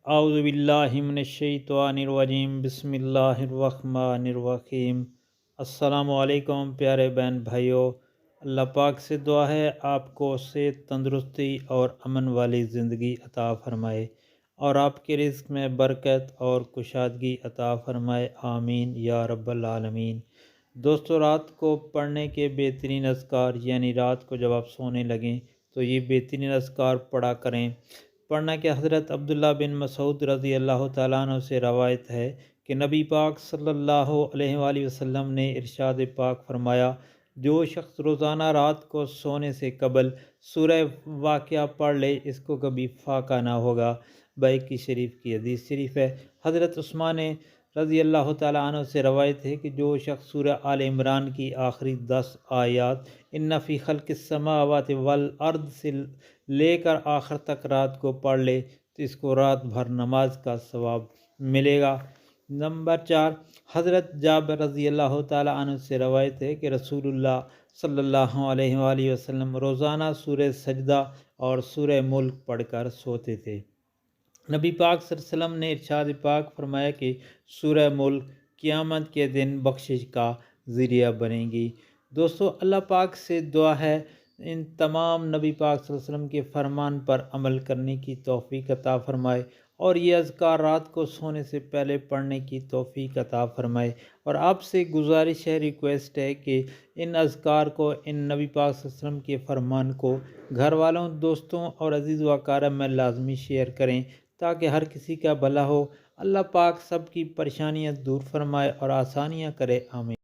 اعوذ باللہ من الشیطان الرجیم، بسم اللہ الرحمن الرحیم۔ السلام علیکم پیارے بہن بھائیوں، اللہ پاک سے دعا ہے آپ کو صحت، تندرستی اور امن والی زندگی عطا فرمائے اور آپ کے رزق میں برکت اور کشادگی عطا فرمائے، آمین یا رب العالمین۔ دوستو، رات کو پڑھنے کے بہترین اذکار، یعنی رات کو جب آپ سونے لگیں تو یہ بہترین اذکار پڑھا کریں۔ پڑھنا کہ حضرت عبداللہ بن مسعود رضی اللہ تعالیٰ عنہ سے روایت ہے کہ نبی پاک صلی اللہ علیہ وآلہ وسلم نے ارشاد پاک فرمایا، جو شخص روزانہ رات کو سونے سے قبل سورہ واقعہ پڑھ لے اس کو کبھی فاقہ نہ ہوگا۔ بیہقی شریف کی حدیث شریف ہے۔ حضرت عثمان رضی اللہ تعالیٰ عنہ سے روایت ہے کہ جو شخص سورہ آل عمران کی آخری 10 آیات ان فی خلق السماوات والارض سے لے کر آخر تک رات کو پڑھ لے تو اس کو رات بھر نماز کا ثواب ملے گا۔ نمبر 4، حضرت جابر رضی اللہ تعالیٰ عنہ سے روایت ہے کہ رسول اللہ صلی اللہ علیہ وآلہ وسلم روزانہ سورہ سجدہ اور سورہ ملک پڑھ کر سوتے تھے۔ نبی پاک صلی اللہ علیہ وسلم نے ارشاد پاک فرمایا کہ سورہ ملک قیامت کے دن بخشش کا ذریعہ بنے گی۔ دوستو، اللہ پاک سے دعا ہے ان تمام نبی پاک صلی اللہ علیہ وسلم کے فرمان پر عمل کرنے کی توفیق عطا فرمائے اور یہ اذکار رات کو سونے سے پہلے پڑھنے کی توفیق عطا فرمائے۔ اور آپ سے گزارش ہے، ریکویسٹ ہے کہ ان اذکار کو، ان نبی پاک صلی اللہ علیہ وسلم کے فرمان کو گھر والوں، دوستوں اور عزیز و اقارب میں لازمی شیئر کریں تاکہ ہر کسی کا بھلا ہو۔ اللہ پاک سب کی پریشانیاں دور فرمائے اور آسانیاں کرے، آمین۔